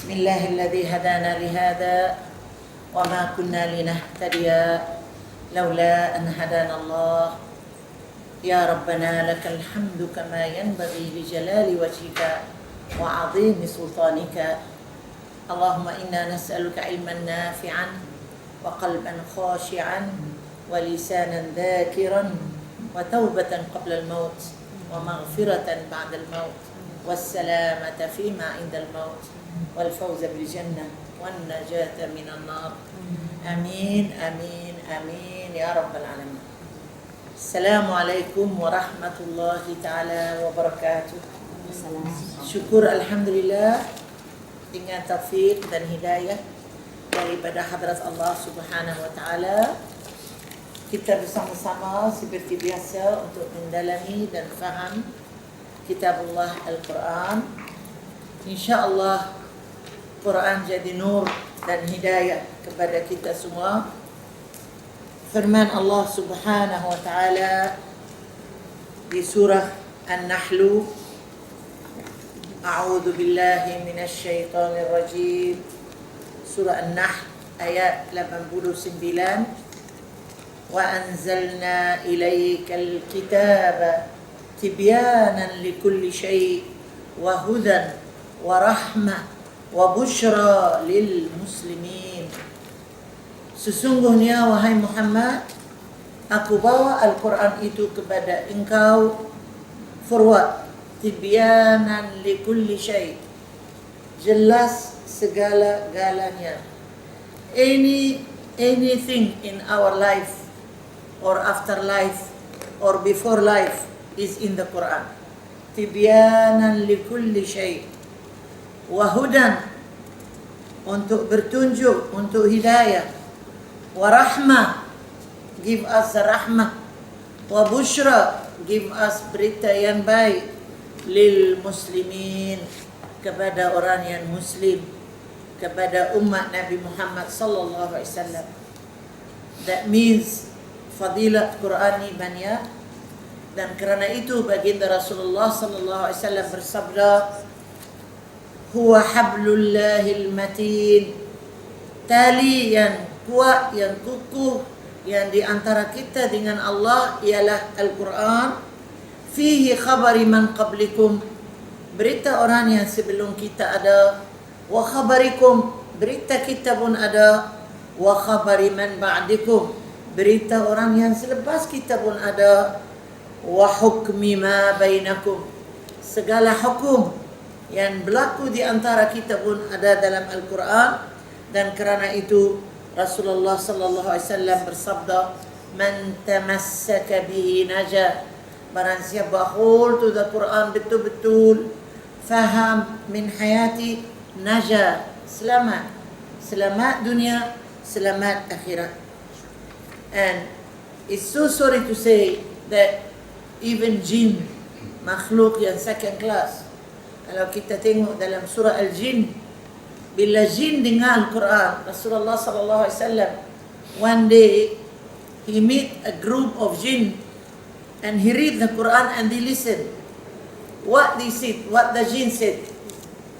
بسم الله الذي هدانا لهذا وما كنا لنهتدي لولا أن هدانا الله يا ربنا لك الحمد كما ينبغي لجلال وجهك وعظيم سلطانك اللهم إنا نسألك علما نافعا وقلبا خاشعا ولسانا ذاكرا وتوبة قبل الموت ومغفرة بعد الموت والسلامة فيما عند الموت والفوز بالجنة والنجاة من النار آمين آمين آمين يا رب العالمين. السلام عليكم ورحمة الله تعالى وبركاته. Syukur Alhamdulillah dengan taufik dan hidayah daripada hadrat Allah Subhanahu wa taala, kita bersama-sama seperti biasa untuk mendalami dan faham kitabullah Al-Quran. InsyaAllah Quran jadi nur dan hidayah kepada kita semua. Firman Allah Subhanahu wa taala di surah An-Nahl, A'udzu billahi minasy syaithanir rajim. Surah An-Nahl ayat 89. Wa anzalna ilaikal kitaba tibyanan likulli syai' wa hudan wa rahmah wa busyra lil muslimin. Sesungguhnya wahai Muhammad, aku bawa Al-Quran itu kepada engkau forward, tibyanan likulli syai', jelas segala-galanya. Anything in our life or after life or before life is in the Quran. Tibyanan likulli syai', wahudan, untuk bertunjuk, untuk hidayah, warahmah, give us rahmah, wa busyra, give us berita yang baik, lil muslimin, kepada orang yang muslim, kepada umat Nabi Muhammad sallallahu alaihi wasallam. That means fadilat Qurani banyak, dan kerana itu baginda Rasulullah sallallahu alaihi wasallam bersabda, huwa hablullahil matin, tali yang kuat, yang kukuh yang di antara kita dengan Allah ialah Al-Quran. Fihi khabari man qablikum, berita orang yang sebelum kita ada, wa khabarikum, berita kita pun ada, wa khabari man ba'dikum, berita orang yang selepas kita pun ada, wa hukmi ma bainakum, segala hukum yang berlaku di antara kita pun ada dalam Al-Quran. Dan kerana itu Rasulullah sallallahu alaihi wasallam bersabda, man tamassaka bihi naja, barang siapa hold to the Quran betul-betul faham min hayati, naja, selamat, selamat dunia, selamat akhirat. And it's so sorry to say that even jin, makhluk yang second class, kalau kita tengok dalam surah Al-Jin, bila jin dengar Al-Quran, Rasulullah sallallahu alaihi wasallam one day he meet a group of jin and he read the Quran and they listen. What they said, what the jin said,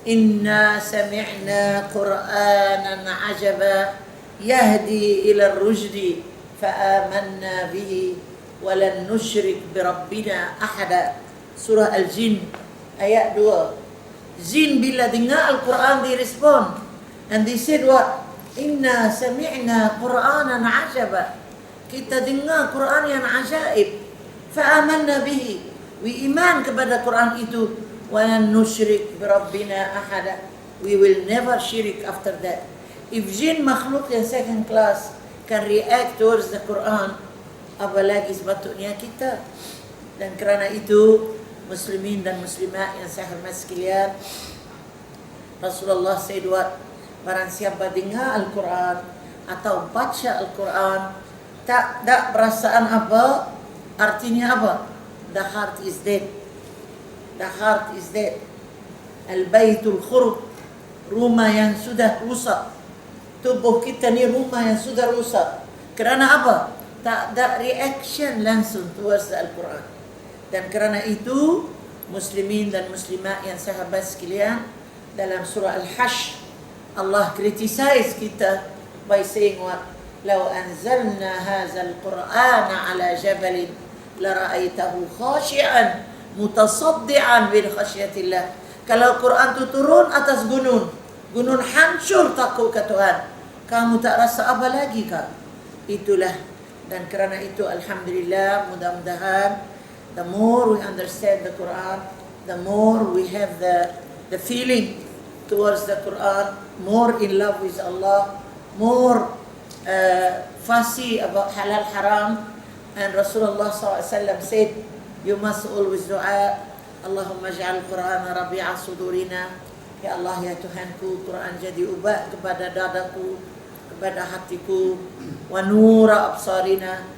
inna sami'na Qur'anan ajaba yahdi ila ar-rushdi fa'amanna bihi wa lan nusyrik bi rabbina ahada. Surah Al-Jin ayat 2. Jin bila dengar Al-Quran they respond and they said what? Inna sami'na Qur'anan ajaba, kita dengar Quran yang ajaib, fa'amanna bihi, we iman kepada Quran itu, wa lan nusyrik bi rabbina ahada, we will never syirik after that. If jin makhluk yang second class can react towards the Quran, apalagi sepatutnya kita. Dan kerana itu muslimin dan muslimat yang saya hormat sekalian, Rasulullah said what? Barang siapa dengar Al-Quran atau baca Al-Quran tak ada perasaan apa, artinya apa? The heart is dead. The heart is dead. Al-Baitul Khurub, rumah yang sudah rusak. Tubuh kita ni rumah yang sudah rusak. Kerana apa? Tak ada reaction langsung towards Al-Quran. Dan kerana itu muslimin dan muslimat yang sahabat sekalian, dalam surah Al-Hashr Allah criticize kita by saying what? لو أنزلنا هذا القرآن على جبل لرأيته خاشعا متصدعا من خشية الله. Kalau Quran itu turun atas gunung hancur takut ke Tuhan, kamu tak rasa apa lagi kah? Itulah. Dan kerana itu alhamdulillah, mudah-mudahan the more we understand the Quran, the more we have the feeling towards the Quran, more in love with Allah, more fussy about halal haram. And Rasulullah SAW said, you must always dua, Allahumma ja'al Quran rabi'a sudurina. Ya Allah, ya Tuhanku, Quran jadi ubah kepada dadaku, kepada hatiku, wa nura absarina,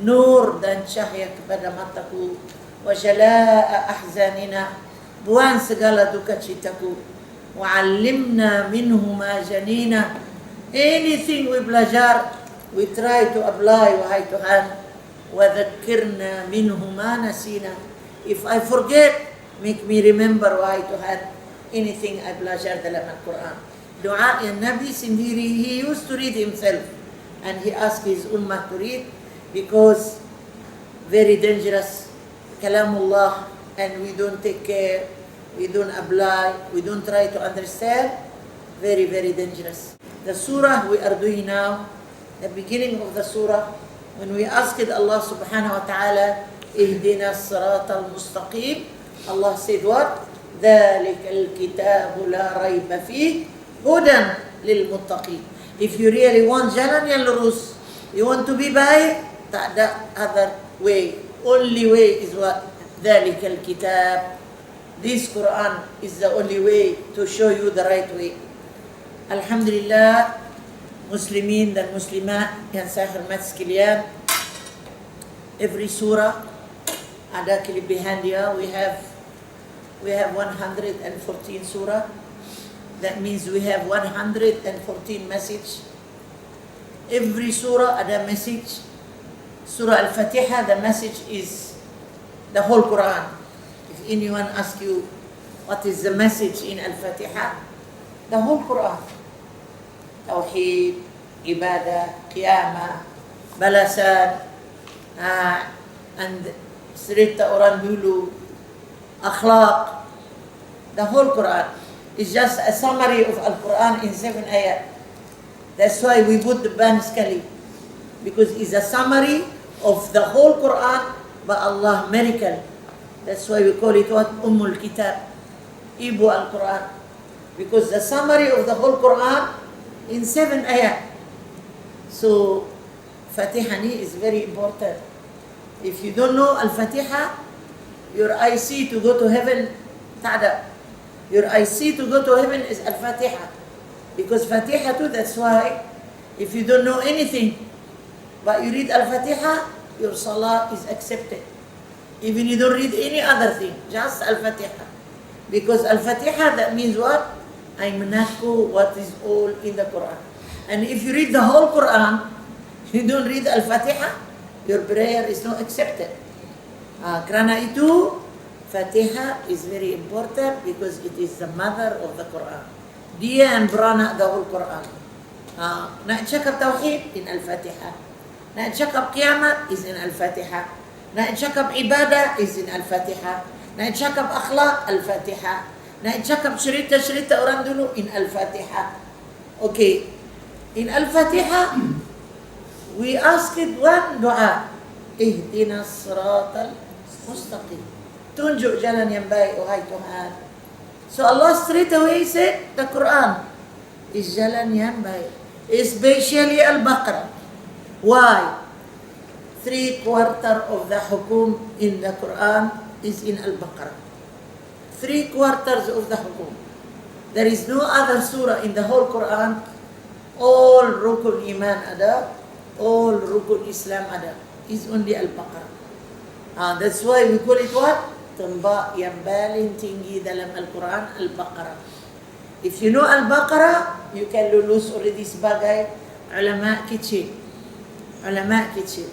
nur dan cahaya kepada mataku, wa jalaa ahzanina, buang segala duka citaku, wa 'allimna minhu ma janina. Anything we belajar, we try to apply, wahai Tuhan. Wa dhakkirna minhu ma nasina. If I forget, make me remember, wahai Tuhan, anything I belajar dalam Al-Quran. Doa yang Nabi sendiri, he used to read himself, and he asked his ummah to read, because very dangerous kalamullah, and we don't take care, we don't apply, we don't try to understand. Very, very dangerous. The surah we are doing now, the beginning of the surah, when we asked Allah subhanahu wa ta'ala, ihdina as-sirat al-mustaqim, Allah said what? ذَلِكَ الْكِتَابُ لَا رَيْبَ فِيهِ هُدًى لِلْمُتَّقِينَ. If you really want jalan yang lurus, you want to be baik, tak ada other way. Only way is what? ذَلِكَ الْكِتَابُ. This Quran is the only way to show you the right way. Alhamdulillah, Muslimin dan Muslimat yang saya hormat sekalian, every surah ada kelebihan dia. We have 114 surah. That means we have 114 message. Every surah ada message. Surah Al-Fatiha, the message is the whole Quran. If anyone asks you what is the message in Al-Fatiha, the whole Quran. Tauhid, ibadah, qiyamah, balasan, and cerita orang dulu, akhlaq. The whole Quran is just a summary of Al-Quran in 7 ayat. That's why we put the ban sekali, because it's a summary of the whole Quran by Allah, miracle. That's why we call it what? Ummul Kitab, Ibu Al-Quran, because the summary of the whole Quran in 7 ayat. So Fatiha ni is very important. If you don't know Al-Fatiha, your IC to go to heaven, tak ada. Your IC to go to heaven is Al-Fatiha. Because Fatiha too, that's why if you don't know anything, but you read Al-Fatiha, your salah is accepted. Even you don't read any other thing, just Al-Fatiha. Because Al-Fatiha, that means what? I menaku what is all in the Quran. And if you read the whole Quran, you don't read Al-Fatiha, your prayer is not accepted. Kerana itu, Fatiha is very important because it is the mother of the Quran. Dia yang beranak the whole Quran. Nak cakap Tauhid, in Al-Fatiha. Nak cakap Qiyamat, is in Al-Fatiha. Nak cakap Ibadah, is in Al-Fatiha. Nak cakap Akhlaq, Al-Fatiha. Nak cakap cerita-cerita orang dulu, in Al-Fatiha. Okay. In Al-Fatiha, we asked one doa. Ihdina as-sirat al-mustaqim. Tunjuk jalan yang baik, wahai Tuhan. So Allah straight away said, the Quran is jalan yang baik. Especially Al-Baqarah. Why? 3/4 of the hukum in the Quran is in Al-Baqarah. 3/4 of the hukum. There is no other surah in the whole Quran. All rukun iman ada, all rukun Islam ada. Is only Al-Baqarah. That's why we call it what? Tembak yang paling tinggi dalam Al-Quran, Al-Baqarah. If you know Al-Baqarah, you can lulus already sebagai ulama kecil. Ulama kecil.